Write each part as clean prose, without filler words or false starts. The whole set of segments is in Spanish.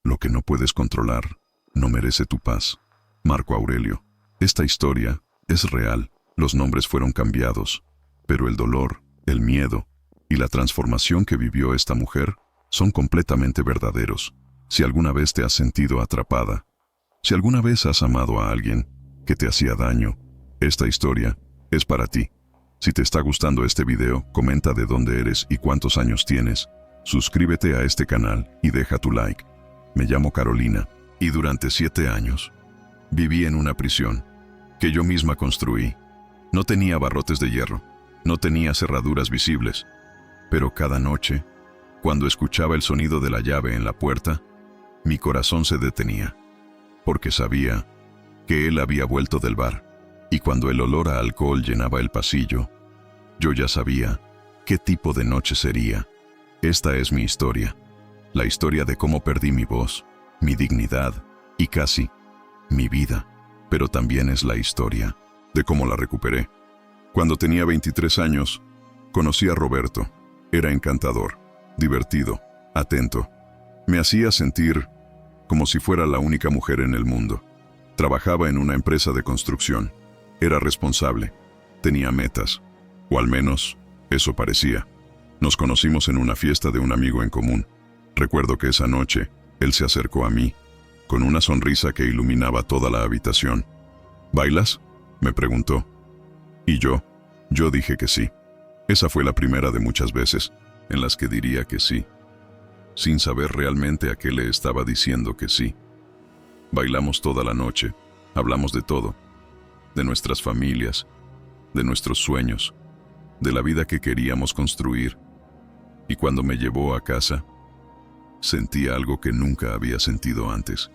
Lo que no puedes controlar no merece tu paz. Marco Aurelio. Esta historia es real. Los nombres fueron cambiados, pero el dolor, el miedo y la transformación que vivió esta mujer son completamente verdaderos. Si alguna vez te has sentido atrapada, si alguna vez has amado a alguien que te hacía daño, esta historia es para ti. Si te está gustando este video, comenta de dónde eres y cuántos años tienes. Suscríbete a este canal y deja tu like. Me llamo Carolina y durante 7 años viví en una prisión que yo misma construí. No tenía barrotes de hierro, no tenía cerraduras visibles, pero cada noche, cuando escuchaba el sonido de la llave en la puerta, mi corazón se detenía, porque sabía que él había vuelto del bar, y cuando el olor a alcohol llenaba el pasillo, yo ya sabía qué tipo de noche sería. Esta es mi historia, la historia de cómo perdí mi voz, mi dignidad y casi mi vida, pero también es la historia de cómo la recuperé. Cuando tenía 23 años, conocí a Roberto. Era encantador, divertido, atento. Me hacía sentir como si fuera la única mujer en el mundo. Trabajaba en una empresa de construcción. Era responsable. Tenía metas. O al menos, eso parecía. Nos conocimos en una fiesta de un amigo en común. Recuerdo que esa noche, él se acercó a mí, con una sonrisa que iluminaba toda la habitación. ¿Bailas?, me preguntó. Y yo dije que sí. Esa fue la primera de muchas veces en las que diría que sí, sin saber realmente a qué le estaba diciendo que sí. Bailamos toda la noche, hablamos de todo, de nuestras familias, de nuestros sueños, de la vida que queríamos construir. Y cuando me llevó a casa, sentí algo que nunca había sentido antes: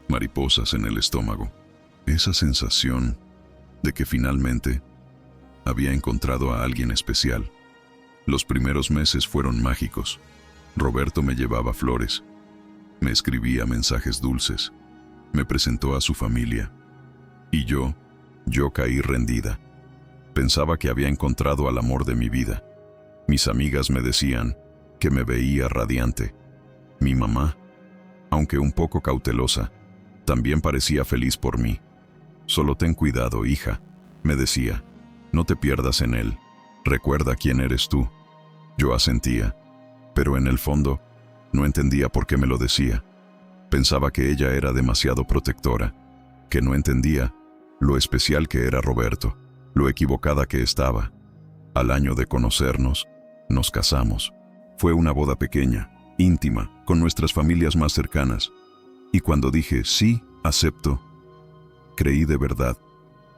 mariposas en el estómago. Esa sensación de que finalmente había encontrado a alguien especial. Los primeros meses fueron mágicos. Roberto me llevaba flores, me escribía mensajes dulces, me presentó a su familia. Y yo caí rendida. Pensaba que había encontrado al amor de mi vida. Mis amigas me decían que me veía radiante. Mi mamá, aunque un poco cautelosa, también parecía feliz por mí. Solo ten cuidado, hija, me decía. No te pierdas en él. Recuerda quién eres tú. Yo asentía, pero en el fondo no entendía por qué me lo decía. Pensaba que ella era demasiado protectora, que no entendía lo especial que era Roberto, lo equivocada que estaba. Al año de conocernos, nos casamos. Fue una boda pequeña, íntima, con nuestras familias más cercanas. Y cuando dije sí, acepto, creí de verdad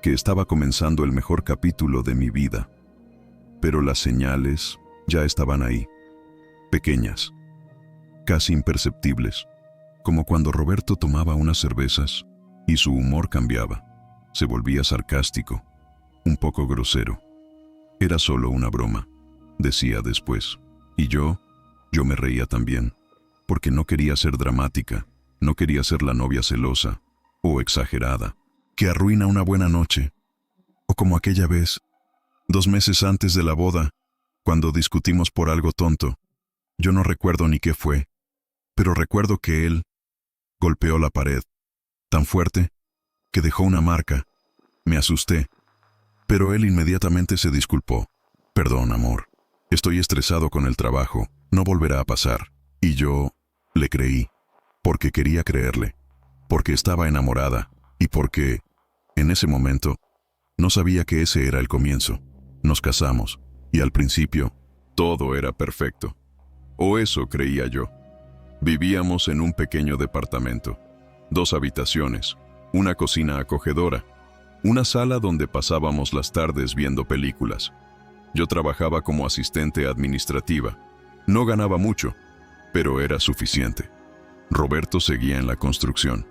que estaba comenzando el mejor capítulo de mi vida. Pero las señales ya estaban ahí, pequeñas, casi imperceptibles, como cuando Roberto tomaba unas cervezas y su humor cambiaba, se volvía sarcástico, un poco grosero. Era solo una broma, decía después, y yo me reía también, porque no quería ser dramática, no quería ser la novia celosa o exagerada, que arruina una buena noche, o como aquella vez, 2 meses antes de la boda, cuando discutimos por algo tonto. Yo no recuerdo ni qué fue, pero recuerdo que él golpeó la pared, tan fuerte, que dejó una marca. Me asusté, pero él inmediatamente se disculpó. Perdón, amor, estoy estresado con el trabajo, no volverá a pasar. Y yo le creí, porque quería creerle, porque estaba enamorada, y porque, en ese momento, no sabía que ese era el comienzo. Nos casamos, y al principio, todo era perfecto. O eso creía yo. Vivíamos en un pequeño departamento, 2 habitaciones, una cocina acogedora, una sala donde pasábamos las tardes viendo películas. Yo trabajaba como asistente administrativa. No ganaba mucho, pero era suficiente. Roberto seguía en la construcción,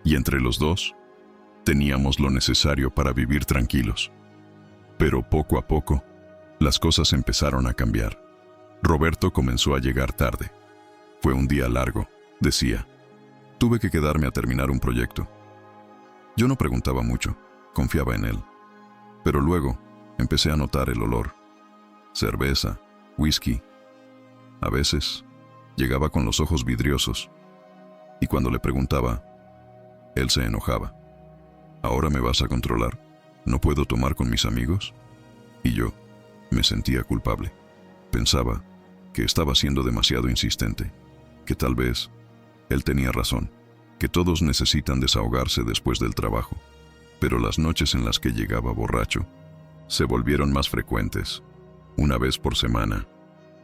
y entre los dos, teníamos lo necesario para vivir tranquilos. Pero poco a poco, las cosas empezaron a cambiar. Roberto comenzó a llegar tarde. Fue un día largo, decía. Tuve que quedarme a terminar un proyecto. Yo no preguntaba mucho, confiaba en él. Pero luego, empecé a notar el olor. Cerveza, whisky. A veces, llegaba con los ojos vidriosos. Y cuando le preguntaba, él se enojaba. ¿Ahora me vas a controlar? ¿No puedo tomar con mis amigos? Y yo me sentía culpable. Pensaba que estaba siendo demasiado insistente, que tal vez él tenía razón, que todos necesitan desahogarse después del trabajo. Pero las noches en las que llegaba borracho se volvieron más frecuentes, una vez por semana,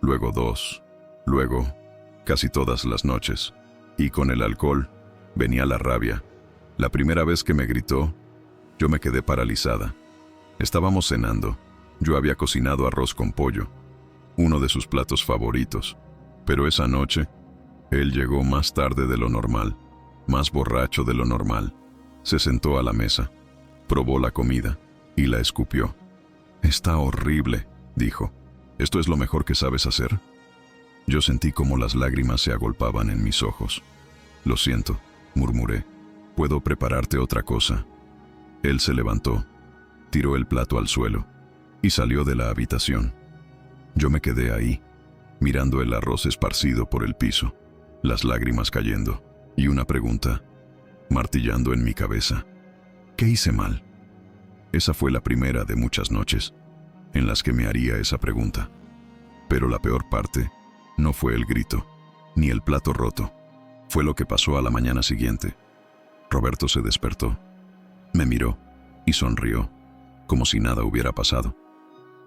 luego dos, luego casi todas las noches. Y con el alcohol venía la rabia. La primera vez que me gritó, yo me quedé paralizada. Estábamos cenando. Yo había cocinado arroz con pollo, uno de sus platos favoritos. Pero esa noche, él llegó más tarde de lo normal, más borracho de lo normal. Se sentó a la mesa, probó la comida y la escupió. «Está horrible», dijo. «¿Esto es lo mejor que sabes hacer?» Yo sentí como las lágrimas se agolpaban en mis ojos. «Lo siento», murmuré. «¿Puedo prepararte otra cosa?» Él se levantó, tiró el plato al suelo y salió de la habitación. Yo me quedé ahí, mirando el arroz esparcido por el piso, las lágrimas cayendo y una pregunta martillando en mi cabeza. ¿Qué hice mal? Esa fue la primera de muchas noches en las que me haría esa pregunta. Pero la peor parte no fue el grito, ni el plato roto. Fue lo que pasó a la mañana siguiente. Roberto se despertó, me miró y sonrió, como si nada hubiera pasado.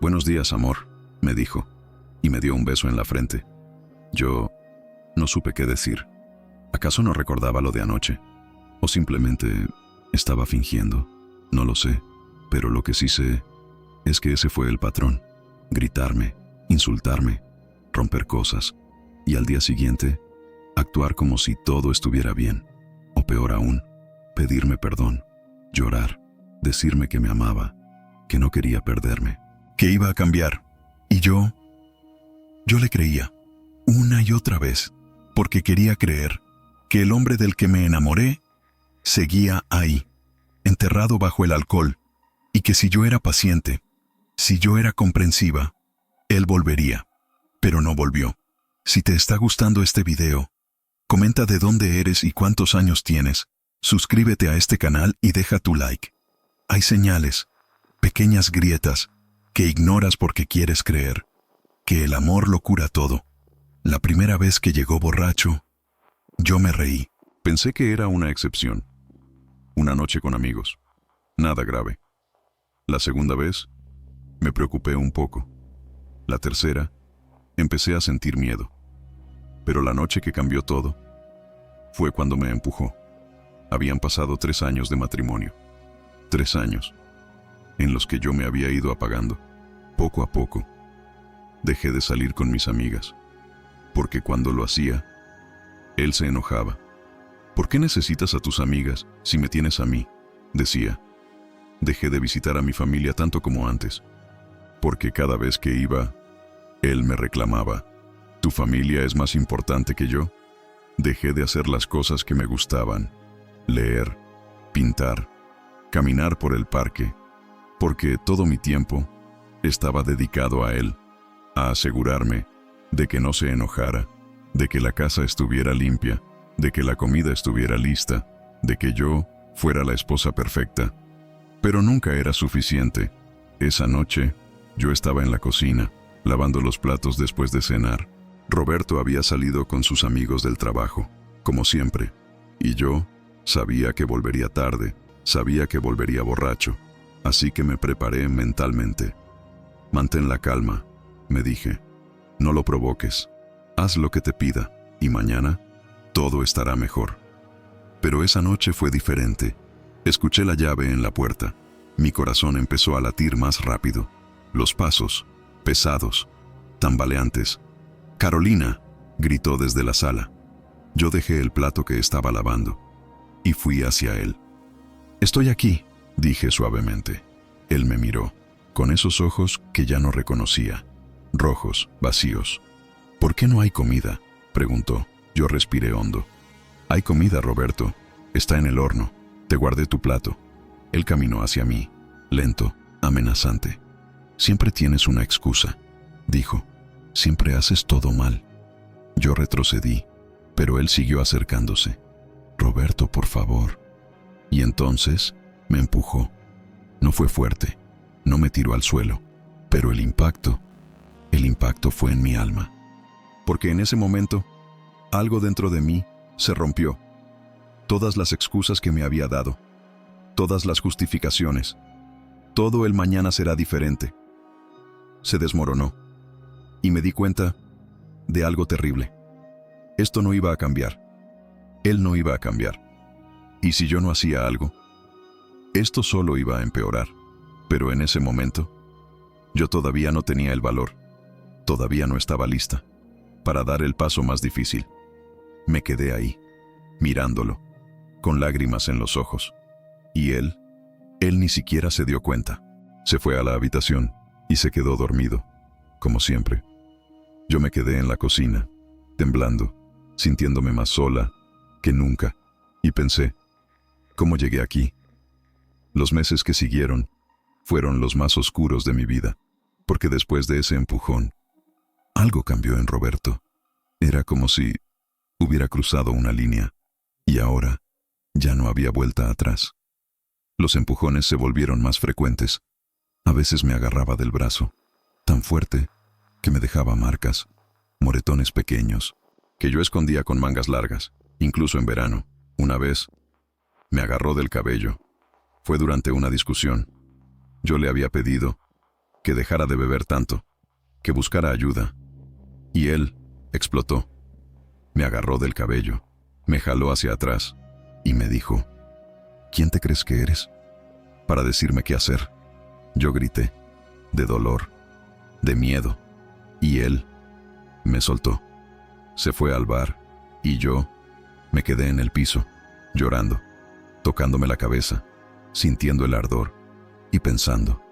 «Buenos días, amor», me dijo, y me dio un beso en la frente. Yo no supe qué decir. ¿Acaso no recordaba lo de anoche? ¿O simplemente estaba fingiendo? No lo sé, pero lo que sí sé es que ese fue el patrón. Gritarme, insultarme, romper cosas, y al día siguiente, actuar como si todo estuviera bien. O peor aún, pedirme perdón, llorar, decirme que me amaba, que no quería perderme, que iba a cambiar. Y yo le creía, una y otra vez, porque quería creer que el hombre del que me enamoré seguía ahí, enterrado bajo el alcohol, y que si yo era paciente, si yo era comprensiva, él volvería. Pero no volvió. Si te está gustando este video, comenta de dónde eres y cuántos años tienes, suscríbete a este canal y deja tu like. Hay señales, pequeñas grietas, que ignoras porque quieres creer que el amor lo cura todo. La primera vez que llegó borracho, yo me reí. Pensé que era una excepción. Una noche con amigos. Nada grave. La segunda vez, me preocupé un poco. La tercera, empecé a sentir miedo. Pero la noche que cambió todo, fue cuando me empujó. Habían pasado 3 años de matrimonio. 3 años, en los que yo me había ido apagando. Poco a poco, dejé de salir con mis amigas. Porque cuando lo hacía, él se enojaba. «¿Por qué necesitas a tus amigas si me tienes a mí?», decía. Dejé de visitar a mi familia tanto como antes. Porque cada vez que iba, él me reclamaba. «¿Tu familia es más importante que yo?». Dejé de hacer las cosas que me gustaban. Leer, pintar, caminar por el parque. Porque todo mi tiempo estaba dedicado a él. A asegurarme de que no se enojara, de que la casa estuviera limpia, de que la comida estuviera lista, de que yo fuera la esposa perfecta. Pero nunca era suficiente. Esa noche, yo estaba en la cocina, lavando los platos después de cenar. Roberto había salido con sus amigos del trabajo, como siempre, y yo sabía que volvería tarde, sabía que volvería borracho, así que me preparé mentalmente. «Mantén la calma», me dije. «No lo provoques. Haz lo que te pida, y mañana todo estará mejor». Pero esa noche fue diferente. Escuché la llave en la puerta. Mi corazón empezó a latir más rápido. Los pasos, pesados, tambaleantes. «Carolina», gritó desde la sala. Yo dejé el plato que estaba lavando y fui hacia él. «Estoy aquí», dije suavemente. Él me miró, con esos ojos que ya no reconocía, rojos, vacíos. «¿Por qué no hay comida?», preguntó. Yo respiré hondo. «Hay comida, Roberto. Está en el horno. Te guardé tu plato». Él caminó hacia mí, lento, amenazante. «Siempre tienes una excusa», dijo. «Siempre haces todo mal». Yo retrocedí, pero él siguió acercándose. Roberto, por favor. Y entonces me empujó. No fue fuerte, no me tiró al suelo, pero el impacto fue en mi alma. Porque en ese momento, algo dentro de mí se rompió. Todas las excusas que me había dado, todas las justificaciones, todo el mañana será diferente, se desmoronó. Y me di cuenta de algo terrible. Esto no iba a cambiar. Él no iba a cambiar. Y si yo no hacía algo, esto solo iba a empeorar. Pero en ese momento, yo todavía no tenía el valor, todavía no estaba lista para dar el paso más difícil. Me quedé ahí, mirándolo, con lágrimas en los ojos. Y él ni siquiera se dio cuenta. Se fue a la habitación y se quedó dormido, como siempre. Yo me quedé en la cocina, temblando, sintiéndome más sola que nunca, y pensé, ¿cómo llegué aquí? Los meses que siguieron fueron los más oscuros de mi vida, porque después de ese empujón, algo cambió en Roberto. Era como si hubiera cruzado una línea, y ahora ya no había vuelta atrás. Los empujones se volvieron más frecuentes. A veces me agarraba del brazo, tan fuerte que me dejaba marcas, moretones pequeños, que yo escondía con mangas largas, incluso en verano. Una vez, me agarró del cabello. Fue durante una discusión. Yo le había pedido que dejara de beber tanto, que buscara ayuda. Y él explotó. Me agarró del cabello, me jaló hacia atrás y me dijo, ¿quién te crees que eres para decirme qué hacer? Yo grité, de dolor, de miedo, y él me soltó. Se fue al bar y yo me quedé en el piso, llorando, tocándome la cabeza, sintiendo el ardor y pensando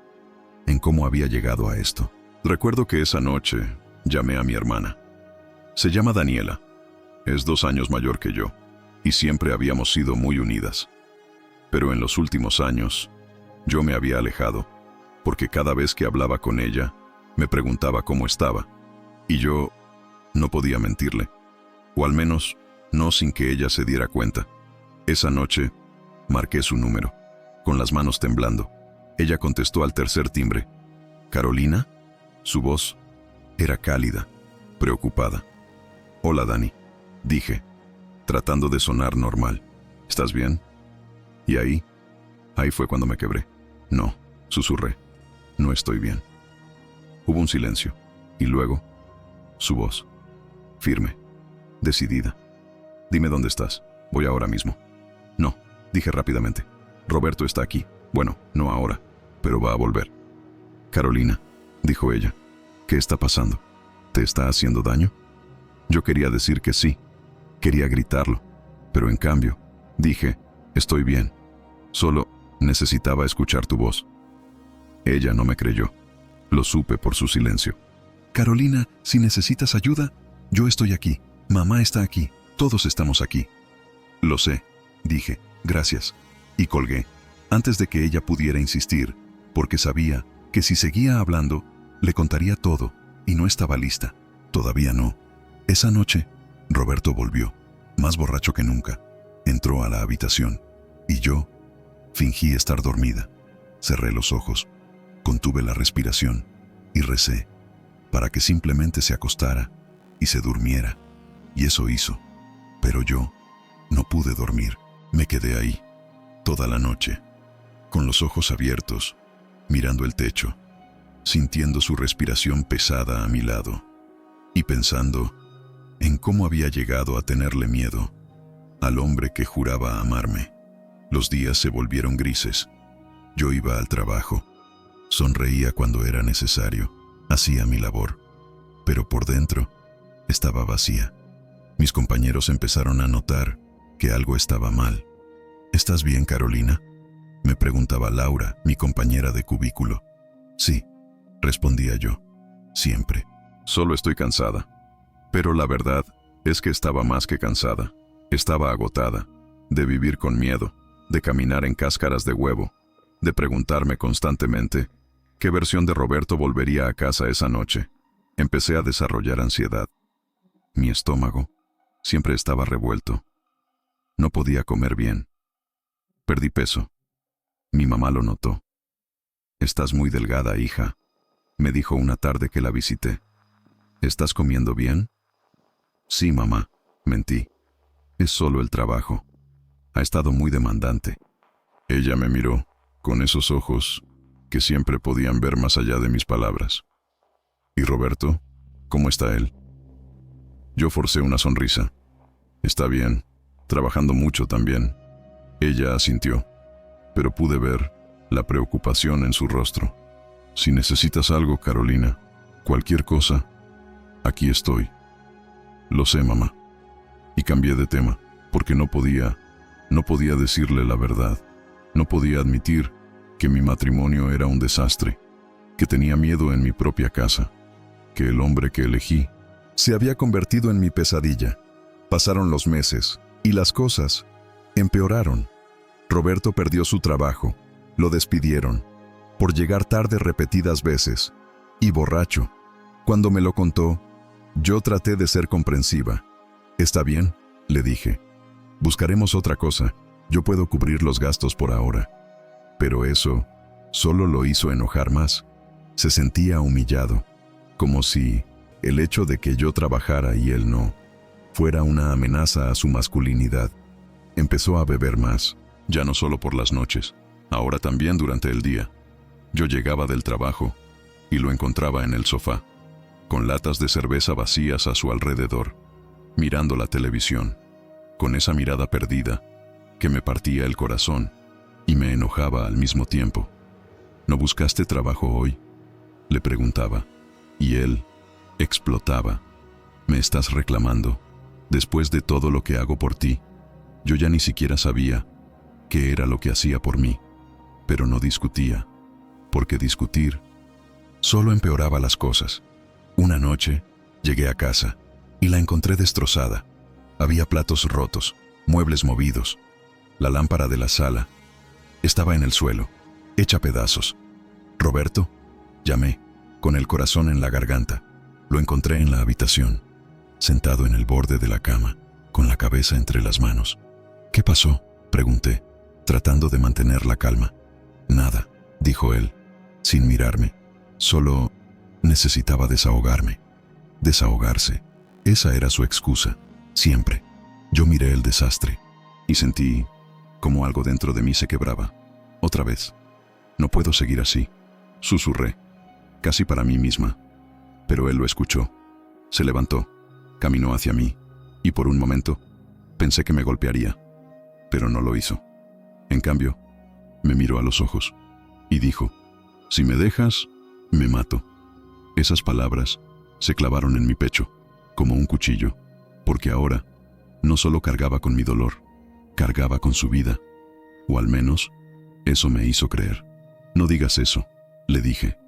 en cómo había llegado a esto. Recuerdo que esa noche llamé a mi hermana. Se llama Daniela. Es 2 años mayor que yo, y siempre habíamos sido muy unidas. Pero en los últimos años, yo me había alejado, porque cada vez que hablaba con ella, me preguntaba cómo estaba, y yo no podía mentirle, o al menos no sin que ella se diera cuenta. Esa noche, marqué su número, con las manos temblando. Ella contestó al tercer timbre. ¿Carolina? Su voz era cálida, preocupada. Hola, Dani, dije, tratando de sonar normal. ¿Estás bien? Y ahí fue cuando me quebré. No, susurré, no estoy bien. Hubo un silencio, y luego, su voz, firme, decidida. Dime dónde estás, voy ahora mismo. No, dije rápidamente. Roberto está aquí. Bueno, no ahora, pero va a volver. Carolina, dijo ella, ¿qué está pasando? ¿Te está haciendo daño? Yo quería decir que sí, quería gritarlo, pero en cambio, dije, estoy bien, solo necesitaba escuchar tu voz. Ella no me creyó, lo supe por su silencio. Carolina, si necesitas ayuda, yo estoy aquí, mamá está aquí, todos estamos aquí. Lo sé, dije, gracias, y colgué, antes de que ella pudiera insistir, porque sabía que si seguía hablando, le contaría todo, y no estaba lista, todavía no. Esa noche, Roberto volvió, más borracho que nunca. Entró a la habitación, y yo fingí estar dormida. Cerré los ojos, contuve la respiración, y recé, para que simplemente se acostara y se durmiera. Y eso hizo. Pero yo no pude dormir. Me quedé ahí, toda la noche, con los ojos abiertos, mirando el techo, sintiendo su respiración pesada a mi lado, y pensando en cómo había llegado a tenerle miedo al hombre que juraba amarme. Los días se volvieron grises. Yo iba al trabajo, sonreía cuando era necesario, hacía mi labor, pero por dentro estaba vacía. Mis compañeros empezaron a notar que algo estaba mal. ¿Estás bien, Carolina?, me preguntaba Laura, mi compañera de cubículo. Sí, respondía yo, siempre. Solo estoy cansada. Pero la verdad es que estaba más que cansada. Estaba agotada, de vivir con miedo, de caminar en cáscaras de huevo, de preguntarme constantemente qué versión de Roberto volvería a casa esa noche. Empecé a desarrollar ansiedad. Mi estómago siempre estaba revuelto. No podía comer bien. Perdí peso. Mi mamá lo notó. «Estás muy delgada, hija», me dijo una tarde que la visité. «¿Estás comiendo bien?» «Sí, mamá», mentí. «Es solo el trabajo. Ha estado muy demandante». Ella me miró, con esos ojos que siempre podían ver más allá de mis palabras. «¿Y Roberto? ¿Cómo está él?» Yo forcé una sonrisa. «Está bien, trabajando mucho también». Ella asintió, pero pude ver la preocupación en su rostro. «Si necesitas algo, Carolina, cualquier cosa, aquí estoy». «Lo sé, mamá». Y cambié de tema, porque no podía decirle la verdad. No podía admitir que mi matrimonio era un desastre, que tenía miedo en mi propia casa, que el hombre que elegí se había convertido en mi pesadilla. Pasaron los meses y las cosas empeoraron. Roberto perdió su trabajo, lo despidieron, por llegar tarde repetidas veces, y borracho. Cuando me lo contó, yo traté de ser comprensiva. «Está bien», le dije. «Buscaremos otra cosa, yo puedo cubrir los gastos por ahora». Pero eso solo lo hizo enojar más. Se sentía humillado, como si el hecho de que yo trabajara y él no fuera una amenaza a su masculinidad. Empezó a beber más, ya no solo por las noches, ahora también durante el día. Yo llegaba del trabajo y lo encontraba en el sofá, con latas de cerveza vacías a su alrededor, mirando la televisión, con esa mirada perdida que me partía el corazón y me enojaba al mismo tiempo. «¿No buscaste trabajo hoy?», le preguntaba, y él explotaba. «¿Me estás reclamando? Después de todo lo que hago por ti». Yo ya ni siquiera sabía qué era lo que hacía por mí, pero no discutía, porque discutir solo empeoraba las cosas. Una noche llegué a casa y la encontré destrozada. Había platos rotos, muebles movidos. La lámpara de la sala estaba en el suelo, hecha pedazos. «Roberto», llamé, con el corazón en la garganta. Lo encontré en la habitación, sentado en el borde de la cama, con la cabeza entre las manos. «¿Qué pasó?», pregunté, tratando de mantener la calma. «Nada», dijo él, sin mirarme. «Solo necesitaba desahogarme». Desahogarse. Esa era su excusa, siempre. Yo miré el desastre y sentí como algo dentro de mí se quebraba. Otra vez. «No puedo seguir así», susurré, casi para mí misma. Pero él lo escuchó. Se levantó, caminó hacia mí, y por un momento pensé que me golpearía, pero no lo hizo. En cambio, me miró a los ojos y dijo: «Si me dejas, me mato». Esas palabras se clavaron en mi pecho, como un cuchillo, porque ahora no solo cargaba con mi dolor, cargaba con su vida, o al menos eso me hizo creer. «No digas eso», le dije,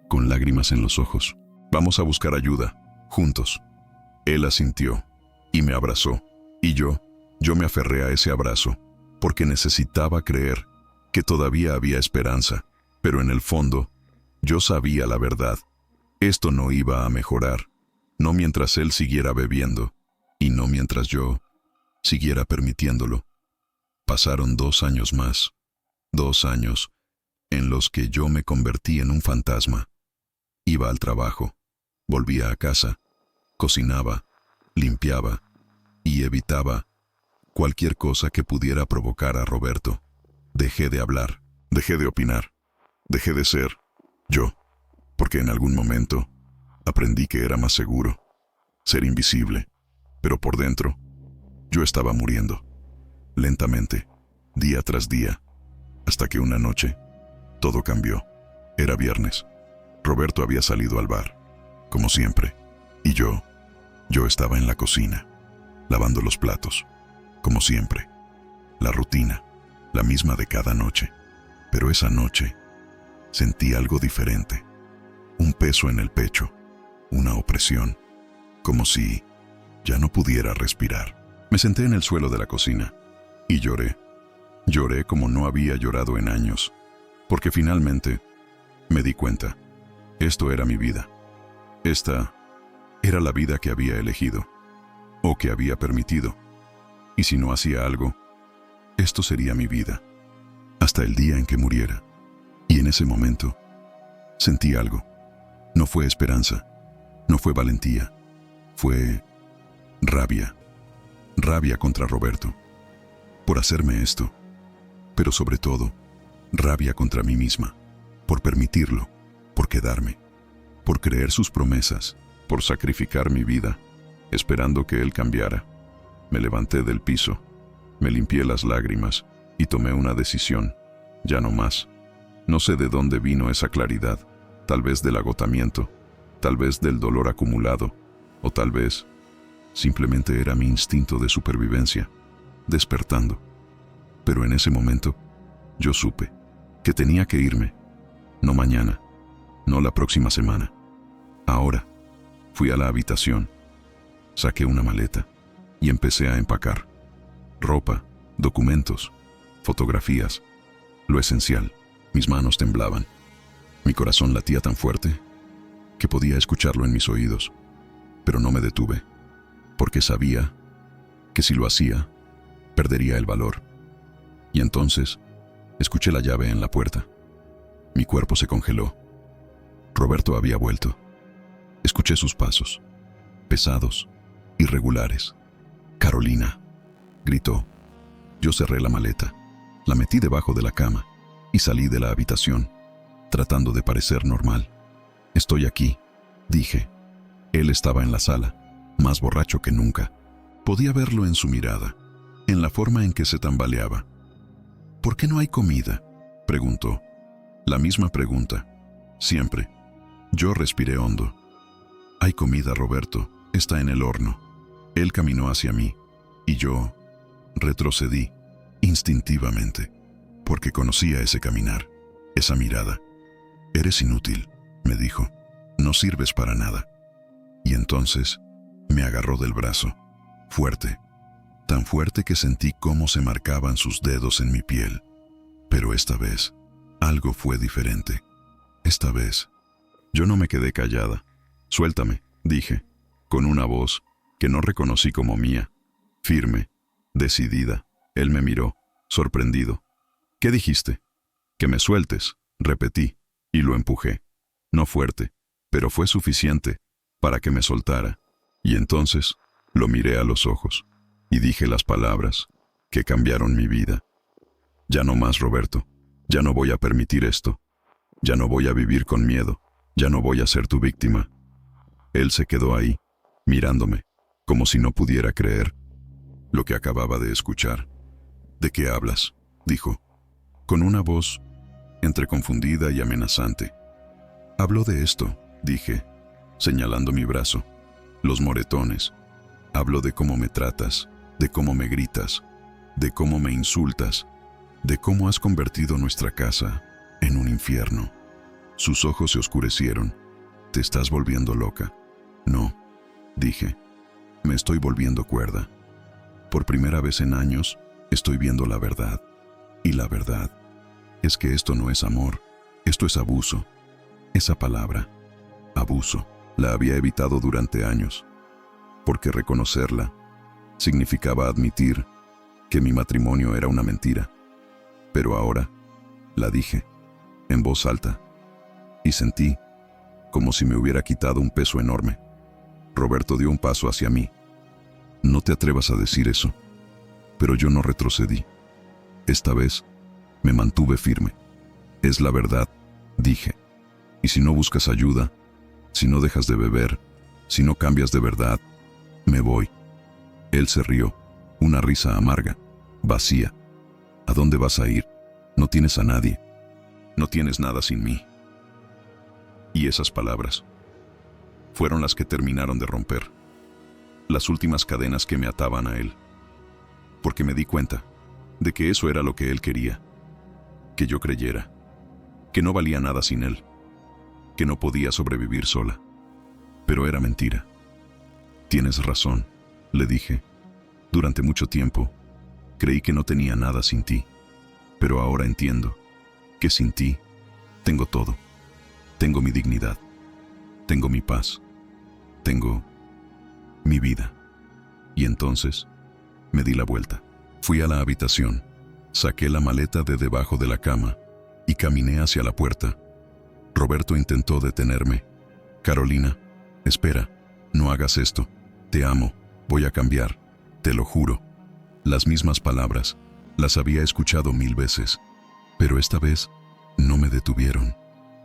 con lágrimas en los ojos. «Vamos a buscar ayuda, juntos». Él asintió y me abrazó, y yo me aferré a ese abrazo, porque necesitaba creer que todavía había esperanza, pero en el fondo, yo sabía la verdad. Esto no iba a mejorar, no mientras él siguiera bebiendo, y no mientras yo siguiera permitiéndolo. Pasaron 2 años más, 2 años en los que yo me convertí en un fantasma. Iba al trabajo, volvía a casa, cocinaba, limpiaba y evitaba cualquier cosa que pudiera provocar a Roberto. Dejé de hablar, dejé de opinar, dejé de ser yo, porque en algún momento aprendí que era más seguro ser invisible, pero por dentro yo estaba muriendo, lentamente, día tras día, hasta que una noche todo cambió. Era viernes. Roberto había salido al bar, como siempre, y yo estaba en la cocina, lavando los platos, como siempre. La rutina, la misma de cada noche. Pero esa noche sentí algo diferente. Un peso en el pecho, una opresión, como si ya no pudiera respirar. Me senté en el suelo de la cocina y lloré. Lloré como no había llorado en años, porque finalmente me di cuenta. Esto era mi vida. Esta era la vida que había elegido, o que había permitido. Y si no hacía algo, Esto sería mi vida, hasta el día en que muriera. Y en ese momento, sentí algo. No fue esperanza, no fue valentía, fue rabia. Rabia contra Roberto, por hacerme esto, pero sobre todo, rabia contra mí misma, por permitirlo, por quedarme, por creer sus promesas, por sacrificar mi vida, esperando que él cambiara. Me levanté del piso, me limpié las lágrimas y tomé una decisión. Ya no más. No sé de dónde vino esa claridad, tal vez del agotamiento, tal vez del dolor acumulado, o tal vez simplemente era mi instinto de supervivencia, despertando. Pero en ese momento, yo supe que tenía que irme. No mañana, no la próxima semana. Ahora, fui a la habitación, saqué una maleta y empecé a empacar. Ropa, documentos, fotografías, lo esencial. Mis manos temblaban. Mi corazón latía tan fuerte que podía escucharlo en mis oídos. Pero no me detuve, porque sabía que si lo hacía, perdería el valor. Y entonces, escuché la llave en la puerta. Mi cuerpo se congeló. Roberto había vuelto. Escuché sus pasos, pesados, irregulares. «Carolina», gritó. Yo cerré la maleta, la metí debajo de la cama y salí de la habitación, tratando de parecer normal. «Estoy aquí», dije. Él estaba en la sala, más borracho que nunca. Podía verlo en su mirada, en la forma en que se tambaleaba. «¿Por qué no hay comida?», preguntó. La misma pregunta, siempre. Yo respiré hondo. «Hay comida, Roberto, está en el horno». Él caminó hacia mí, y yo retrocedí instintivamente, porque conocía ese caminar, esa mirada. «Eres inútil», me dijo. «No sirves para nada». Y entonces me agarró del brazo, fuerte, tan fuerte que sentí cómo se marcaban sus dedos en mi piel. Pero esta vez, algo fue diferente. Esta vez, yo no me quedé callada. «Suéltame», dije, con una voz que no reconocí como mía, firme, decidida. Él me miró, sorprendido. «¿Qué dijiste?» «Que me sueltes», repetí, y lo empujé. No fuerte, pero fue suficiente para que me soltara. Y entonces lo miré a los ojos y dije las palabras que cambiaron mi vida. «Ya no más, Roberto. Ya no voy a permitir esto. Ya no voy a vivir con miedo. Ya no voy a ser tu víctima». Él se quedó ahí, mirándome, como si no pudiera creer lo que acababa de escuchar. «¿De qué hablas?», dijo, con una voz entre confundida y amenazante. «Hablo de esto», dije, señalando mi brazo, los moretones. «Hablo de cómo me tratas, de cómo me gritas, de cómo me insultas, de cómo has convertido nuestra casa en un infierno». Sus ojos se oscurecieron. «Te estás volviendo loca». «No», dije, «me estoy volviendo cuerda. Por primera vez en años, estoy viendo la verdad. Y la verdad es que esto no es amor, esto es abuso». Esa palabra, abuso, la había evitado durante años, porque reconocerla significaba admitir que mi matrimonio era una mentira. Pero ahora la dije, en voz alta, y sentí como si me hubiera quitado un peso enorme. Roberto dio un paso hacia mí. «No te atrevas a decir eso». Pero yo no retrocedí. Esta vez me mantuve firme. «Es la verdad», dije. «Y si no buscas ayuda, si no dejas de beber, si no cambias de verdad, me voy». Él se rió, una risa amarga, vacía. «¿A dónde vas a ir? No tienes a nadie. No tienes nada sin mí». Y esas palabras fueron las que terminaron de romper las últimas cadenas que me ataban a él. Porque me di cuenta de que eso era lo que él quería, que yo creyera, que no valía nada sin él, que no podía sobrevivir sola. Pero era mentira. «Tienes razón», le dije. «Durante mucho tiempo creí que no tenía nada sin ti, pero ahora entiendo que sin ti tengo todo. Tengo mi dignidad, tengo mi paz, tengo mi vida». Y entonces me di la vuelta. Fui a la habitación, Saqué la maleta de debajo de la cama y caminé hacia la puerta. Roberto intentó detenerme. Carolina, espera, no hagas esto. Te amo, voy a cambiar, te lo juro. Las mismas palabras, las había escuchado 1000 veces, pero esta vez no me detuvieron.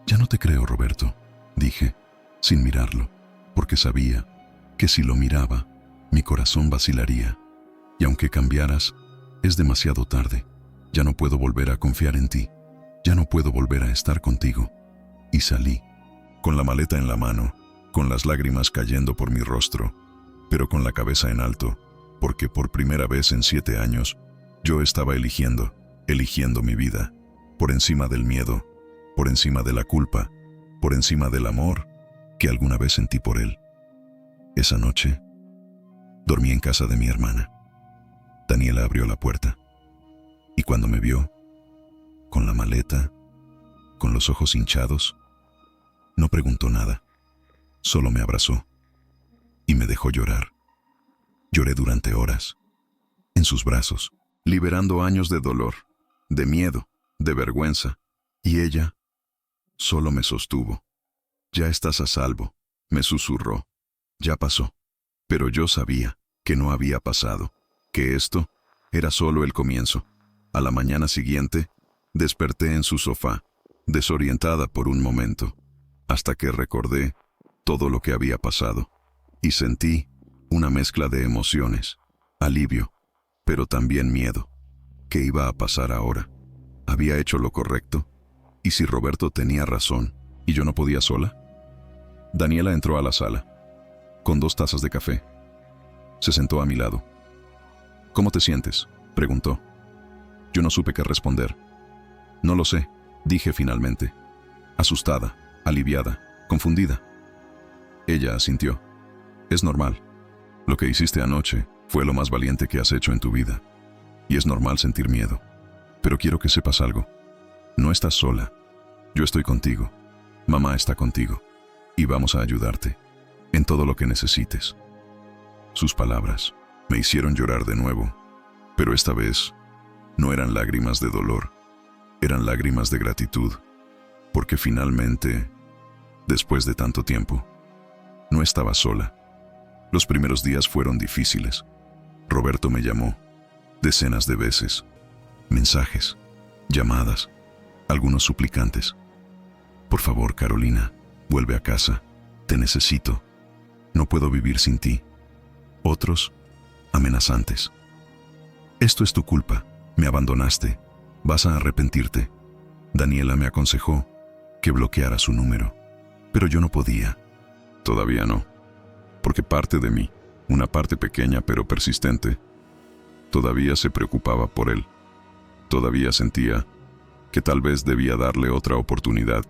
Ya no te creo, Roberto, dije, sin mirarlo, porque sabía que si lo miraba, mi corazón vacilaría. Y aunque cambiaras, es demasiado tarde. Ya no puedo volver a confiar en ti. Ya no puedo volver a estar contigo. Y salí, con la maleta en la mano, con las lágrimas cayendo por mi rostro, pero con la cabeza en alto, porque por primera vez en 7 años, yo estaba eligiendo mi vida, por encima del miedo, por encima de la culpa, por encima del amor que alguna vez sentí por él. Esa noche, dormí en casa de mi hermana. Daniela abrió la puerta, y cuando me vio, con la maleta, con los ojos hinchados, no preguntó nada, solo me abrazó y me dejó llorar. Lloré durante horas, en sus brazos, liberando años de dolor, de miedo, de vergüenza, y ella solo me sostuvo. Ya estás a salvo, me susurró. Ya pasó. Pero yo sabía que no había pasado, que esto era solo el comienzo. A la mañana siguiente, desperté en su sofá, desorientada por un momento, hasta que recordé todo lo que había pasado, y sentí una mezcla de emociones, alivio, pero también miedo. ¿Qué iba a pasar ahora? ¿Había hecho lo correcto? ¿Y si Roberto tenía razón y yo no podía sola? Daniela entró a la sala, con 2 tazas de café. Se sentó a mi lado. ¿Cómo te sientes?, preguntó. Yo no supe qué responder. No lo sé, dije finalmente. Asustada, aliviada, confundida. Ella asintió. Es normal. Lo que hiciste anoche fue lo más valiente que has hecho en tu vida. Y es normal sentir miedo. Pero quiero que sepas algo. No estás sola. Yo estoy contigo. Mamá está contigo. Y vamos a ayudarte en todo lo que necesites. Sus palabras me hicieron llorar de nuevo, pero esta vez no eran lágrimas de dolor, eran lágrimas de gratitud, porque finalmente, después de tanto tiempo, no estaba sola. Los primeros días fueron difíciles. Roberto me llamó decenas de veces, mensajes, llamadas, algunos suplicantes. Por favor, Carolina, vuelve a casa, te necesito, no puedo vivir sin ti. Otros, amenazantes. Esto es tu culpa, me abandonaste, vas a arrepentirte. Daniela me aconsejó que bloqueara su número, pero yo no podía. Todavía no, porque parte de mí, una parte pequeña pero persistente, todavía se preocupaba por él. Todavía sentía que tal vez debía darle otra oportunidad.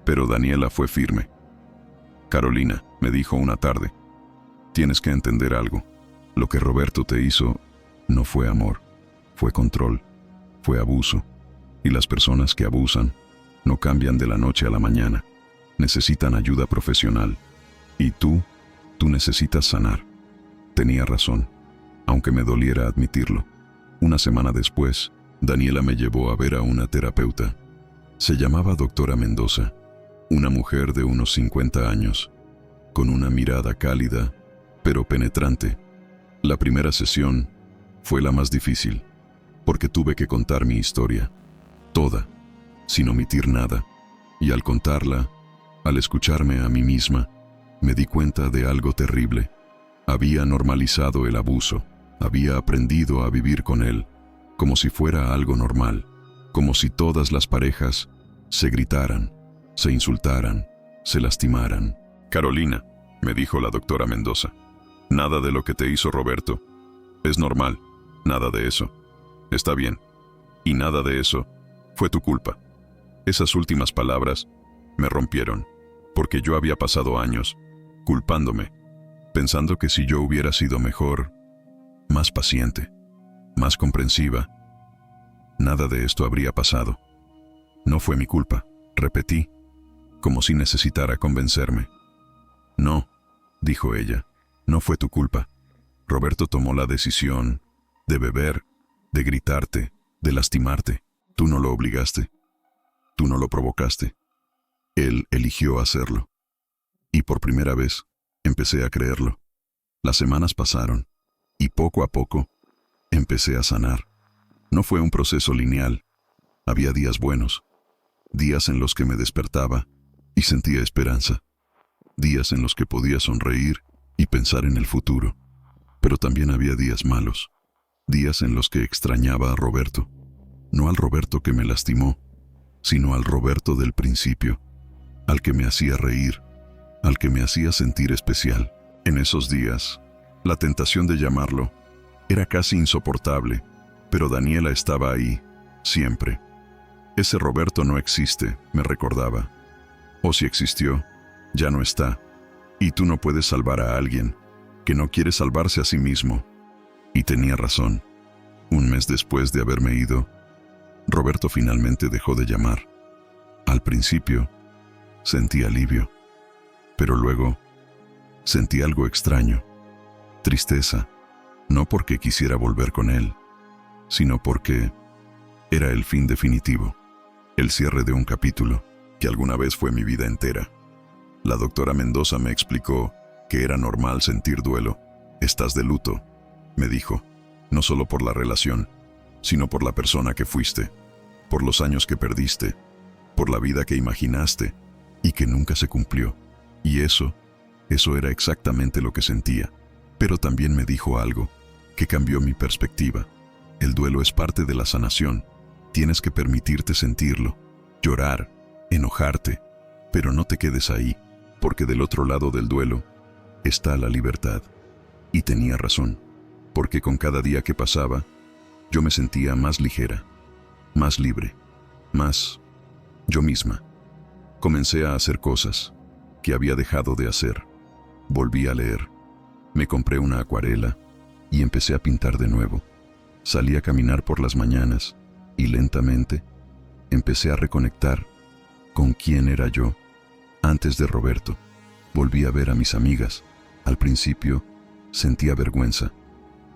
Pero Daniela fue firme. Carolina, me dijo una tarde, tienes que entender algo. Lo que Roberto te hizo no fue amor, fue control, fue abuso. Y las personas que abusan no cambian de la noche a la mañana. Necesitan ayuda profesional. Y tú necesitas sanar. Tenía razón, aunque me doliera admitirlo. Una semana después, Daniela me llevó a ver a una terapeuta. Se llamaba doctora Mendoza, una mujer de unos 50 años, con una mirada cálida, pero penetrante. La primera sesión fue la más difícil, porque tuve que contar mi historia, toda, sin omitir nada, y al contarla, al escucharme a mí misma, me di cuenta de algo terrible. Había normalizado el abuso, había aprendido a vivir con él, como si fuera algo normal, como si todas las parejas se gritaran, se insultaran, se lastimaran. Carolina, me dijo la doctora Mendoza, nada de lo que te hizo Roberto es normal, nada de eso. Está bien, y nada de eso fue tu culpa. Esas últimas palabras me rompieron, porque yo había pasado años culpándome, pensando que si yo hubiera sido mejor, más paciente, más comprensiva, nada de esto habría pasado. No fue mi culpa, repetí, como si necesitara convencerme. No, dijo ella, no fue tu culpa. Roberto tomó la decisión de beber, de gritarte, de lastimarte. Tú no lo obligaste, tú no lo provocaste. Él eligió hacerlo. Y por primera vez, empecé a creerlo. Las semanas pasaron, y poco a poco, empecé a sanar. No fue un proceso lineal. Había días buenos, días en los que me despertaba y sentía esperanza, días en los que podía sonreír y pensar en el futuro. Pero también había días malos, días en los que extrañaba a Roberto. No al Roberto que me lastimó, sino al Roberto del principio, al que me hacía reír, al que me hacía sentir especial. En esos días, la tentación de llamarlo era casi insoportable, pero Daniela estaba ahí, siempre. Ese Roberto no existe, me recordaba. O si existió, ya no está. Y tú no puedes salvar a alguien que no quiere salvarse a sí mismo. Y tenía razón. Un mes después de haberme ido, Roberto finalmente dejó de llamar. Al principio, sentí alivio, pero luego sentí algo extraño, tristeza, no porque quisiera volver con él, sino porque era el fin definitivo, el cierre de un capítulo que alguna vez fue mi vida entera. La doctora Mendoza me explicó que era normal sentir duelo. Estás de luto, me dijo, no solo por la relación, sino por la persona que fuiste, por los años que perdiste, por la vida que imaginaste y que nunca se cumplió. Y eso era exactamente lo que sentía. Pero también me dijo algo que cambió mi perspectiva. El duelo es parte de la sanación. Tienes que permitirte sentirlo, llorar, enojarte, pero no te quedes ahí, porque del otro lado del duelo está la libertad. Y tenía razón, porque con cada día que pasaba, yo me sentía más ligera, más libre, más yo misma. Comencé a hacer cosas que había dejado de hacer. Volví a leer, me compré una acuarela y empecé a pintar de nuevo. Salí a caminar por las mañanas y lentamente empecé a reconectar con quién era yo antes de Roberto. Volví a ver a mis amigas. Al principio sentía vergüenza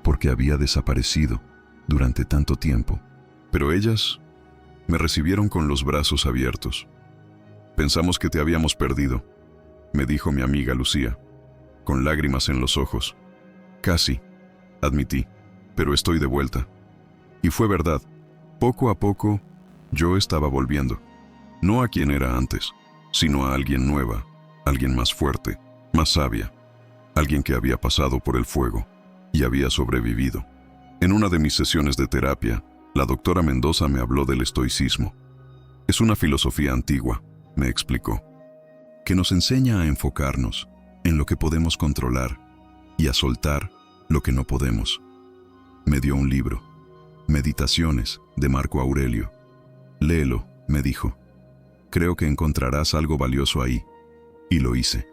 porque había desaparecido durante tanto tiempo, pero ellas me recibieron con los brazos abiertos. Pensamos que te habíamos perdido, me dijo mi amiga Lucía, con lágrimas en los ojos. Casi, admití, pero estoy de vuelta. Y fue verdad. Poco a poco, yo estaba volviendo. No a quien era antes, sino a alguien nueva, alguien más fuerte, más sabia, alguien que había pasado por el fuego y había sobrevivido. En una de mis sesiones de terapia, la doctora Mendoza me habló del estoicismo. Es una filosofía antigua, me explicó, que nos enseña a enfocarnos en lo que podemos controlar y a soltar lo que no podemos. Me dio un libro, Meditaciones, de Marco Aurelio. Léelo, me dijo. Creo que encontrarás algo valioso ahí. Y lo hice.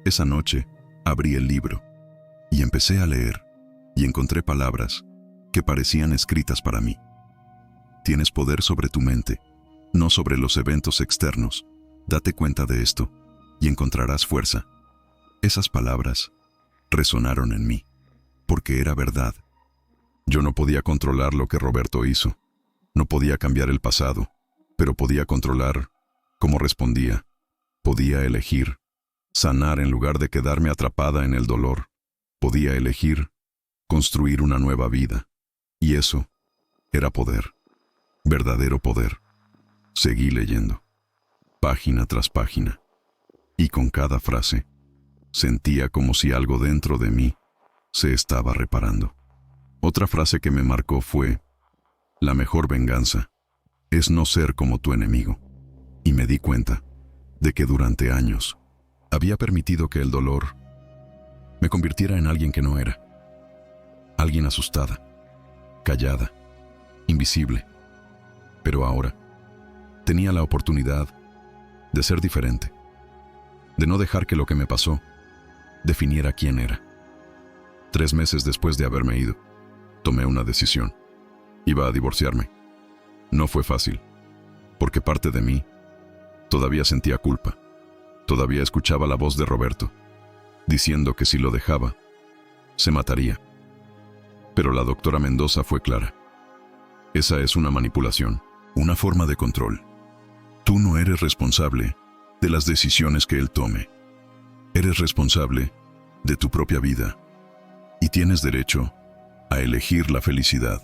Esa noche, abrí el libro y empecé a leer, y encontré palabras que parecían escritas para mí. Tienes poder sobre tu mente, no sobre los eventos externos. Date cuenta de esto y encontrarás fuerza. Esas palabras resonaron en mí, porque era verdad. Yo no podía controlar lo que Roberto hizo. No podía cambiar el pasado, pero podía controlar cómo respondía. Podía elegir sanar en lugar de quedarme atrapada en el dolor. Podía elegir construir una nueva vida. Y eso era poder. Verdadero poder. Seguí leyendo, página tras página, y con cada frase sentía como si algo dentro de mí se estaba reparando. Otra frase que me marcó fue: la mejor venganza es no ser como tu enemigo. Y me di cuenta de que durante años había permitido que el dolor me convirtiera en alguien que no era. Alguien asustada, callada, invisible. Pero ahora tenía la oportunidad de ser diferente, de no dejar que lo que me pasó definiera quién era. 3 meses después de haberme ido, tomé una decisión. Iba a divorciarme. No fue fácil, porque parte de mí todavía sentía culpa. Todavía escuchaba la voz de Roberto, diciendo que si lo dejaba, se mataría. Pero la doctora Mendoza fue clara. Esa es una manipulación, una forma de control. Tú no eres responsable de las decisiones que él tome. Eres responsable de tu propia vida y tienes derecho a elegir la felicidad.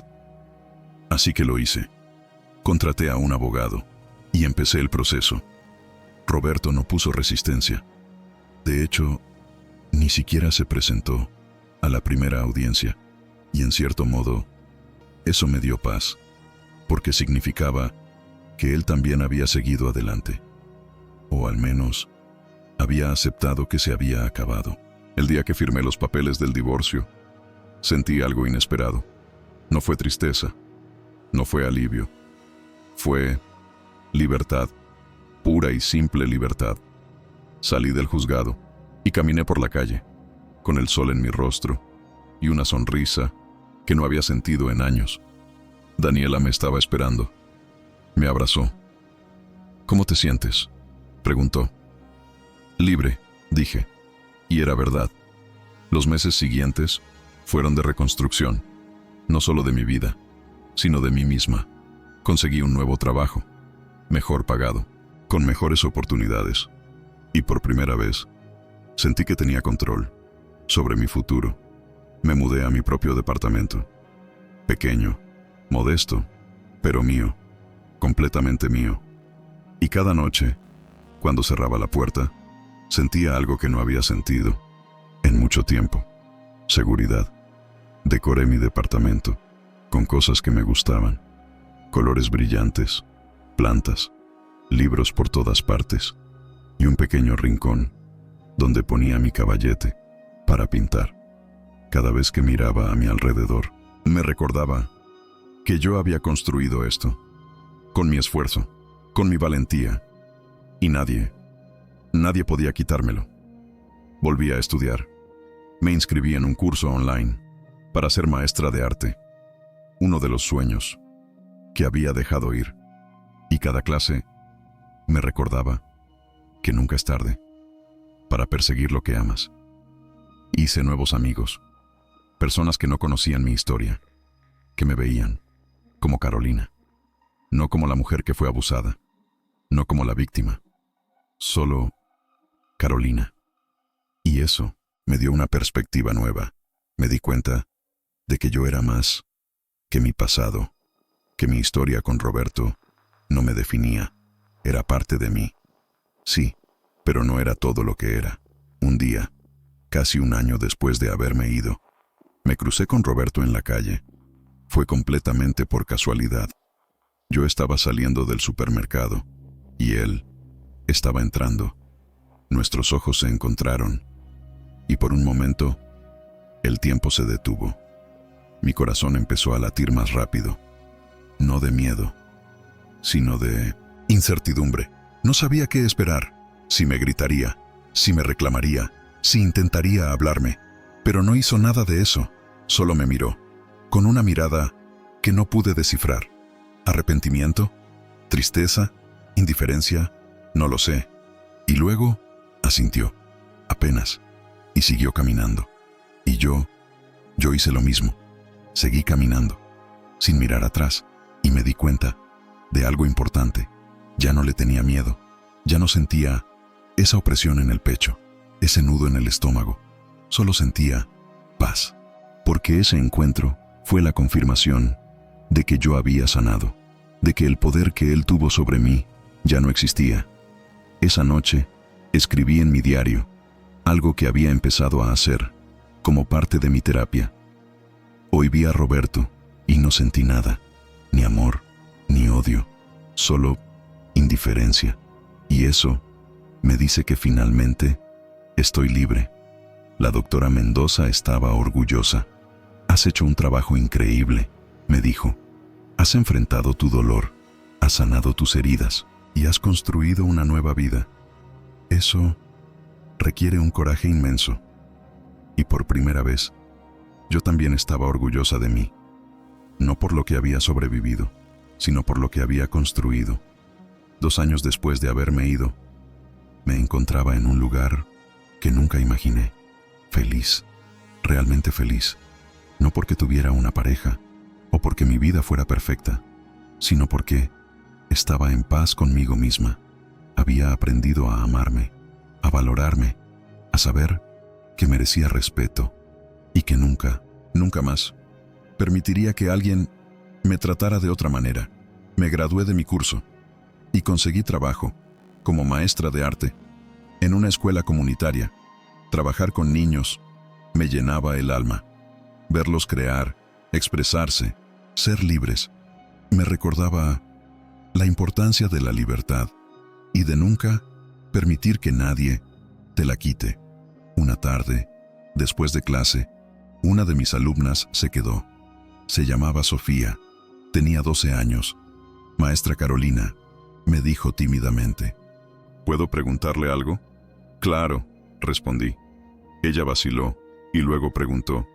Así que lo hice. Contraté a un abogado y empecé el proceso. Roberto no puso resistencia. De hecho, ni siquiera se presentó a la primera audiencia, y en cierto modo, eso me dio paz, porque significaba que él también había seguido adelante, o al menos había aceptado que se había acabado. El día que firmé los papeles del divorcio, sentí algo inesperado. No fue tristeza, no fue alivio, fue libertad, pura y simple libertad. Salí del juzgado y caminé por la calle, con el sol en mi rostro y una sonrisa que no había sentido en años. Daniela me estaba esperando. Me abrazó. ¿Cómo te sientes?, preguntó. Libre, dije. Y era verdad. Los meses siguientes fueron de reconstrucción, no solo de mi vida, sino de mí misma. Conseguí un nuevo trabajo, mejor pagado, con mejores oportunidades. Y por primera vez, sentí que tenía control sobre mi futuro. Me mudé a mi propio departamento. Pequeño, modesto, pero mío, completamente mío. Y cada noche, cuando cerraba la puerta, sentía algo que no había sentido en mucho tiempo. Seguridad. Decoré mi departamento con cosas que me gustaban. Colores brillantes, plantas, libros por todas partes y un pequeño rincón donde ponía mi caballete para pintar. Cada vez que miraba a mi alrededor, me recordaba que yo había construido esto, con mi esfuerzo, con mi valentía, y nadie podía quitármelo. Volví a estudiar. Me inscribí en un curso online para ser maestra de arte, uno de los sueños que había dejado ir, y cada clase me recordaba que nunca es tarde para perseguir lo que amas. Hice nuevos amigos, personas que no conocían mi historia, que me veían como Carolina, no como la mujer que fue abusada, no como la víctima, solo Carolina. Y eso me dio una perspectiva nueva. Me di cuenta de que yo era más que mi pasado, que mi historia con Roberto no me definía, era parte de mí. Sí, pero no era todo lo que era. Un día, casi un año después de haberme ido, me crucé con Roberto en la calle. Fue completamente por casualidad. Yo estaba saliendo del supermercado y él estaba entrando. Nuestros ojos se encontraron y por un momento el tiempo se detuvo. Mi corazón empezó a latir más rápido, no de miedo, sino de incertidumbre. No sabía qué esperar, si me gritaría, si me reclamaría, si intentaría hablarme, pero no hizo nada de eso, solo me miró, con una mirada que no pude descifrar. ¿Arrepentimiento? ¿Tristeza? ¿Indiferencia? No lo sé. Y luego asintió, apenas, y siguió caminando. Y yo hice lo mismo. Seguí caminando, sin mirar atrás, y me di cuenta de algo importante. Ya no le tenía miedo, ya no sentía esa opresión en el pecho, ese nudo en el estómago. Solo sentía paz, porque ese encuentro fue la confirmación de que yo había sanado, de que el poder que él tuvo sobre mí ya no existía. Esa noche escribí en mi diario algo que había empezado a hacer como parte de mi terapia. Hoy vi a Roberto y no sentí nada, ni amor, ni odio, solo indiferencia. Y eso me dice que finalmente estoy libre. La doctora Mendoza estaba orgullosa. Has hecho un trabajo increíble, me dijo. Has enfrentado tu dolor, has sanado tus heridas y has construido una nueva vida. Eso requiere un coraje inmenso. Y por primera vez, yo también estaba orgullosa de mí. No por lo que había sobrevivido, sino por lo que había construido. 2 años después de haberme ido, me encontraba en un lugar que nunca imaginé. Feliz, realmente feliz. No porque tuviera una pareja o porque mi vida fuera perfecta, sino porque estaba en paz conmigo misma. Había aprendido a amarme, a valorarme, a saber que merecía respeto y que nunca, nunca más permitiría que alguien me tratara de otra manera. Me gradué de mi curso y conseguí trabajo como maestra de arte en una escuela comunitaria. Trabajar con niños me llenaba el alma. Verlos crear, expresarse, ser libres, me recordaba la importancia de la libertad y de nunca permitir que nadie te la quite. Una tarde, después de clase, una de mis alumnas se quedó. Se llamaba Sofía, tenía 12 años. Maestra Carolina, me dijo tímidamente. ¿Puedo preguntarle algo? Claro, respondí. Ella vaciló y luego preguntó,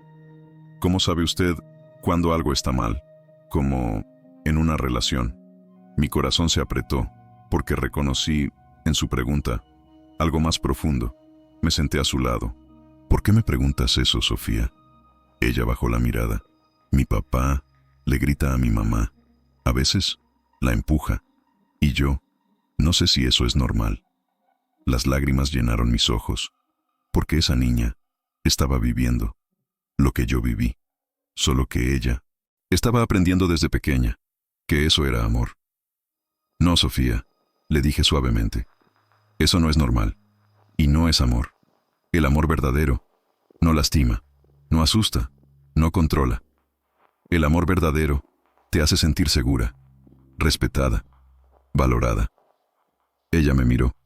¿cómo sabe usted cuando algo está mal? Como en una relación. Mi corazón se apretó porque reconocí en su pregunta algo más profundo. Me senté a su lado. ¿Por qué me preguntas eso, Sofía? Ella bajó la mirada. Mi papá le grita a mi mamá. A veces la empuja. Y yo, no sé si eso es normal. Las lágrimas llenaron mis ojos, porque esa niña estaba viviendo lo que yo viví, solo que ella estaba aprendiendo desde pequeña que eso era amor. No, Sofía, le dije suavemente. Eso no es normal, y no es amor. El amor verdadero no lastima, no asusta, no controla. El amor verdadero te hace sentir segura, respetada, valorada. Ella me miró,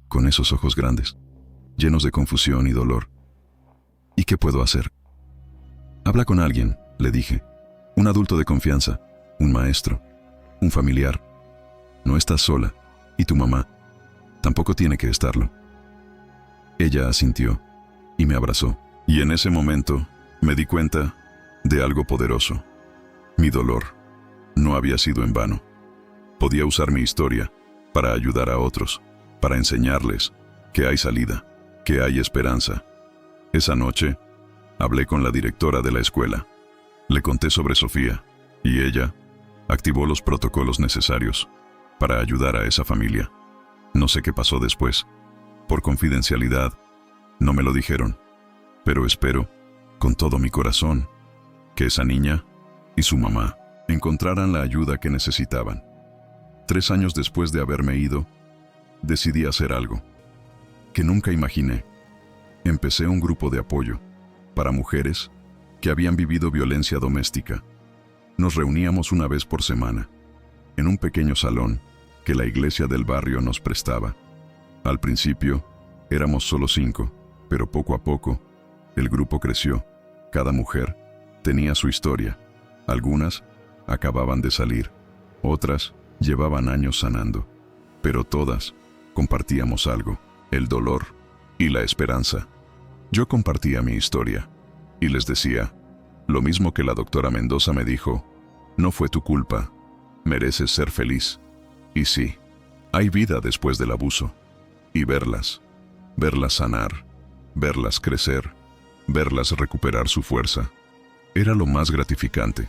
con esos ojos grandes, llenos de confusión y dolor. ¿Y qué puedo hacer? Habla con alguien, le dije. Un adulto de confianza, un maestro, un familiar. No estás sola, y tu mamá tampoco tiene que estarlo. Ella asintió y me abrazó, y en ese momento me di cuenta de algo poderoso. Mi dolor no había sido en vano. Podía usar mi historia para ayudar a otros, para enseñarles que hay salida, que hay esperanza. Esa noche, hablé con la directora de la escuela. Le conté sobre Sofía, y ella activó los protocolos necesarios para ayudar a esa familia. No sé qué pasó después. Por confidencialidad, no me lo dijeron, pero espero, con todo mi corazón, que esa niña y su mamá encontraran la ayuda que necesitaban. 3 años después de haberme ido, decidí hacer algo que nunca imaginé. Empecé un grupo de apoyo para mujeres que habían vivido violencia doméstica. Nos reuníamos una vez por semana, en un pequeño salón que la iglesia del barrio nos prestaba. Al principio, éramos solo 5, pero poco a poco, el grupo creció. Cada mujer tenía su historia. Algunas acababan de salir, otras llevaban años sanando, pero todas compartíamos algo, el dolor y la esperanza. Yo compartía mi historia y les decía, lo mismo que la doctora Mendoza me dijo, no fue tu culpa, mereces ser feliz. Y sí, hay vida después del abuso. Y verlas sanar, verlas crecer, verlas recuperar su fuerza, era lo más gratificante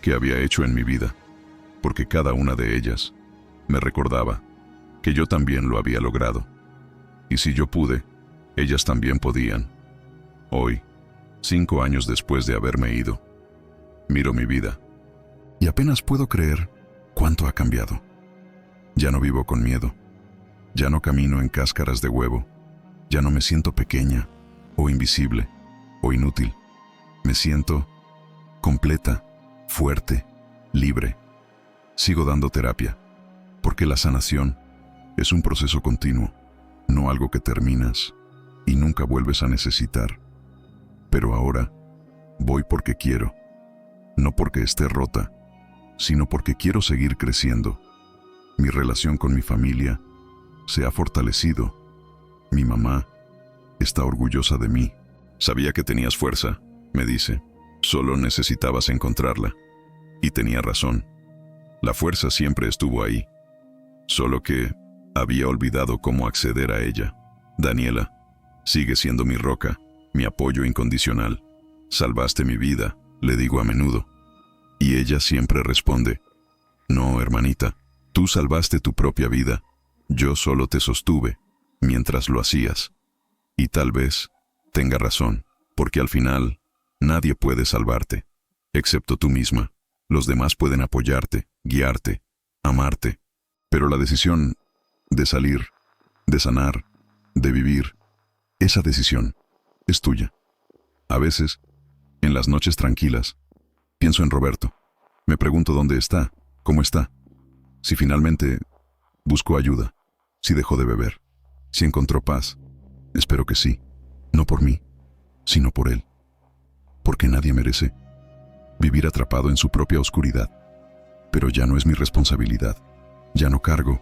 que había hecho en mi vida, porque cada una de ellas me recordaba que yo también lo había logrado. Y si yo pude, ellas también podían. Hoy, 5 años después de haberme ido, miro mi vida y apenas puedo creer cuánto ha cambiado. Ya no vivo con miedo, ya no camino en cáscaras de huevo, ya no me siento pequeña, o invisible, o inútil. Me siento completa, fuerte, libre. Sigo dando terapia, porque la sanación es un proceso continuo, no algo que terminas y nunca vuelves a necesitar. Pero ahora voy porque quiero, no porque esté rota, sino porque quiero seguir creciendo. Mi relación con mi familia se ha fortalecido. Mi mamá está orgullosa de mí. Sabía que tenías fuerza, me dice. Solo necesitabas encontrarla. Y tenía razón. La fuerza siempre estuvo ahí. Solo que había olvidado cómo acceder a ella. Daniela sigue siendo mi roca, mi apoyo incondicional. Salvaste mi vida, le digo a menudo. Y ella siempre responde, no No, hermanita, tú salvaste tu propia vida. Yo solo te sostuve mientras lo hacías. Y tal vez tenga razón, porque al final nadie puede salvarte, excepto tú misma. Los demás pueden apoyarte, guiarte, amarte, pero la decisión de salir, de sanar, de vivir, esa decisión es tuya. A veces, en las noches tranquilas, pienso en Roberto. Me pregunto dónde está, cómo está, si finalmente buscó ayuda, si dejó de beber, si encontró paz. Espero que sí, no por mí, sino por él. Porque nadie merece vivir atrapado en su propia oscuridad. Pero ya no es mi responsabilidad. Ya no cargo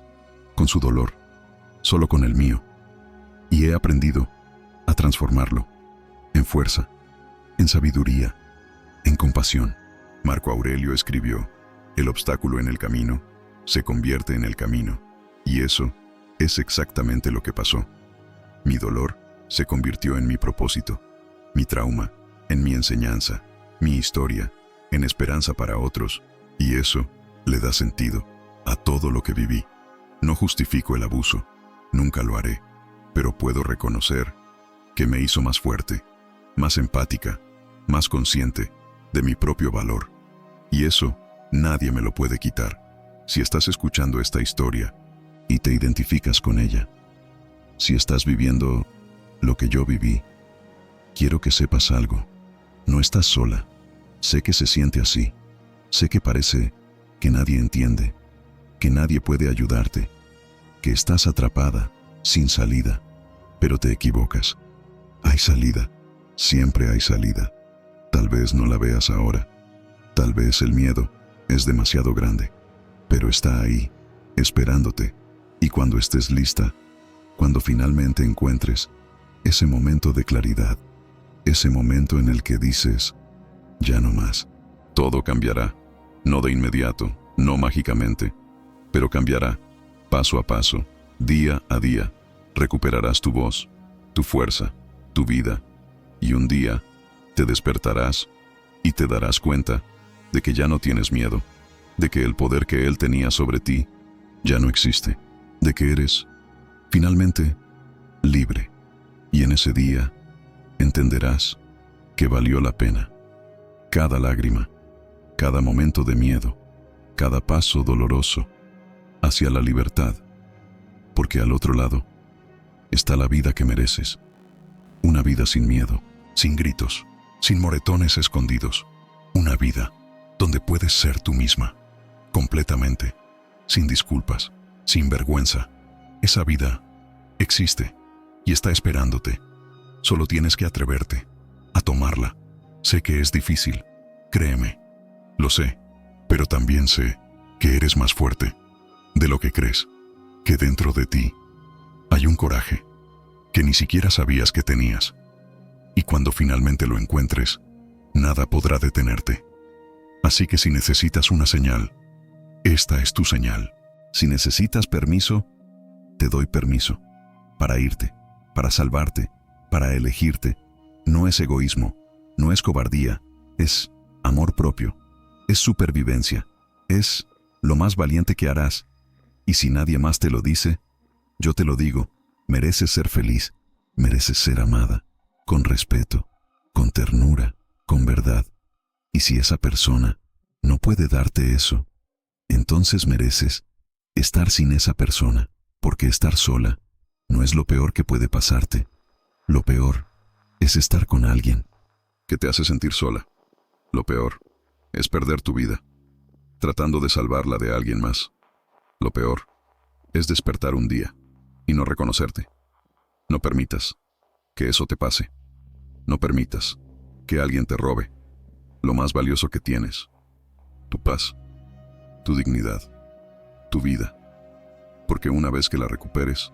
con su dolor, solo con el mío. Y he aprendido a transformarlo en fuerza, en sabiduría, en compasión. Marco Aurelio escribió: el obstáculo en el camino se convierte en el camino. Y eso es exactamente lo que pasó. Mi dolor se convirtió en mi propósito, mi trauma en mi enseñanza, mi historia en esperanza para otros, y eso le da sentido a todo lo que viví. No justifico el abuso, nunca lo haré, pero puedo reconocer que me hizo más fuerte, más empática, más consciente de mi propio valor. Y eso nadie me lo puede quitar. Si estás escuchando esta historia y te identificas con ella, si estás viviendo lo que yo viví, quiero que sepas algo. No estás sola. Sé que se siente así. Sé que parece que nadie entiende, que nadie puede ayudarte, que estás atrapada, sin salida. Pero te equivocas. Hay salida. Siempre hay salida. Tal vez no la veas ahora. Tal vez el miedo es demasiado grande. Pero está ahí, esperándote. Y cuando estés lista, cuando finalmente encuentres ese momento de claridad, ese momento en el que dices: ya no más. Todo cambiará, no de inmediato, no mágicamente, pero cambiará, paso a paso, día a día. Recuperarás tu voz, tu fuerza, tu vida, y un día te despertarás y te darás cuenta de que ya no tienes miedo, de que el poder que él tenía sobre ti ya no existe, de que eres, finalmente, libre. Y en ese día entenderás que valió la pena. Cada lágrima, cada momento de miedo, cada paso doloroso hacia la libertad, porque al otro lado está la vida que mereces. Una vida sin miedo, sin gritos, sin moretones escondidos. Una vida donde puedes ser tú misma, completamente, sin disculpas, sin vergüenza. Esa vida existe y está esperándote. Solo tienes que atreverte a tomarla. Sé que es difícil, créeme, lo sé, pero también sé que eres más fuerte de lo que crees, que dentro de ti hay un coraje que ni siquiera sabías que tenías. Y cuando finalmente lo encuentres, nada podrá detenerte. Así que si necesitas una señal, esta es tu señal. Si necesitas permiso, te doy permiso para irte, para salvarte, para elegirte. No es egoísmo, no es cobardía, es amor propio, es supervivencia, es lo más valiente que harás. Y si nadie más te lo dice, yo te lo digo: mereces ser feliz, mereces ser amada, con respeto, con ternura, con verdad. Y si esa persona no puede darte eso, entonces mereces estar sin esa persona, porque estar sola no es lo peor que puede pasarte. Lo peor es estar con alguien que te hace sentir sola. Lo peor es perder tu vida tratando de salvarla de alguien más. Lo peor es despertar un día y no reconocerte. No permitas que eso te pase. No permitas que alguien te robe lo más valioso que tienes: tu paz, tu dignidad, tu vida. Porque una vez que la recuperes,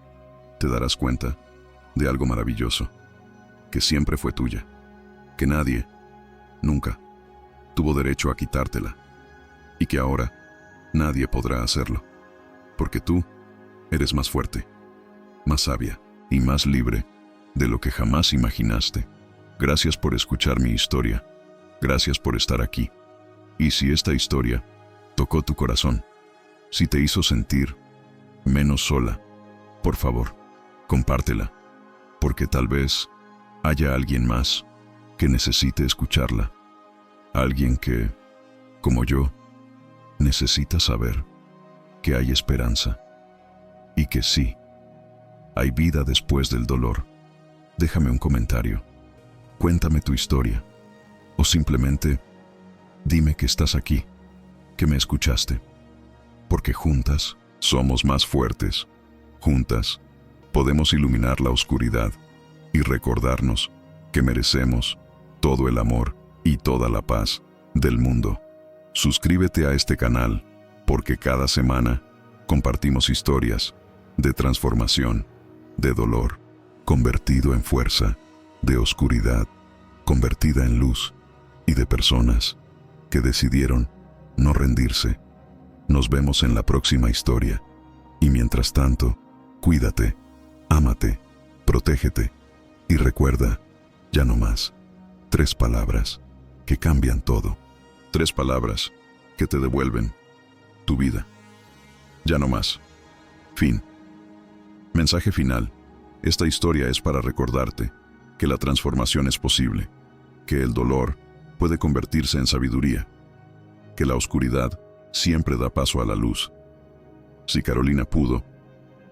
te darás cuenta de algo maravilloso, que siempre fue tuya, que nadie, nunca, tuvo derecho a quitártela, y que ahora nadie podrá hacerlo, porque tú eres más fuerte, más sabia y más libre de lo que jamás imaginaste. Gracias por escuchar mi historia, gracias por estar aquí. Y si esta historia tocó tu corazón, Si te hizo sentir menos sola, por favor, compártela, porque tal vez haya alguien más que necesite escucharla. Alguien que, como yo, necesita saber que hay esperanza y que sí, hay vida después del dolor. Déjame un comentario, cuéntame tu historia, o simplemente dime que estás aquí, que me escuchaste, porque juntas somos más fuertes. Juntas podemos iluminar la oscuridad y recordarnos que merecemos todo el amor y toda la paz del mundo. Suscríbete a este canal porque cada semana compartimos historias de transformación, de dolor, convertido en fuerza, de oscuridad, convertida en luz, y de personas que decidieron no rendirse. Nos vemos en la próxima historia, y mientras tanto, cuídate, ámate, protégete, y recuerda, ya no más. 3 palabras que cambian todo. 3 palabras que te devuelven tu vida. Ya no más. Fin. Mensaje final. Esta historia es para recordarte que la transformación es posible, que el dolor puede convertirse en sabiduría, que la oscuridad siempre da paso a la luz. Si Carolina pudo,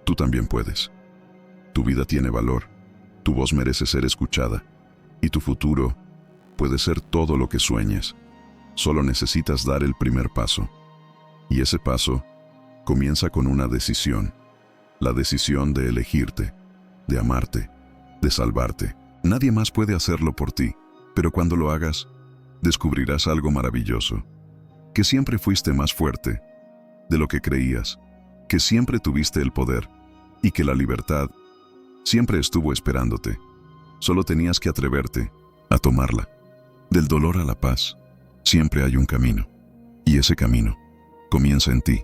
tú también puedes. Tu vida tiene valor, tu voz merece ser escuchada, y tu futuro puede ser todo lo que sueñes. Solo necesitas dar el primer paso. Y ese paso comienza con una decisión. La decisión de elegirte, de amarte, de salvarte. Nadie más puede hacerlo por ti, pero cuando lo hagas, descubrirás algo maravilloso. Que siempre fuiste más fuerte de lo que creías, que siempre tuviste el poder y que la libertad siempre estuvo esperándote. Solo tenías que atreverte a tomarla. Del dolor a la paz, siempre hay un camino. Y ese camino comienza en ti.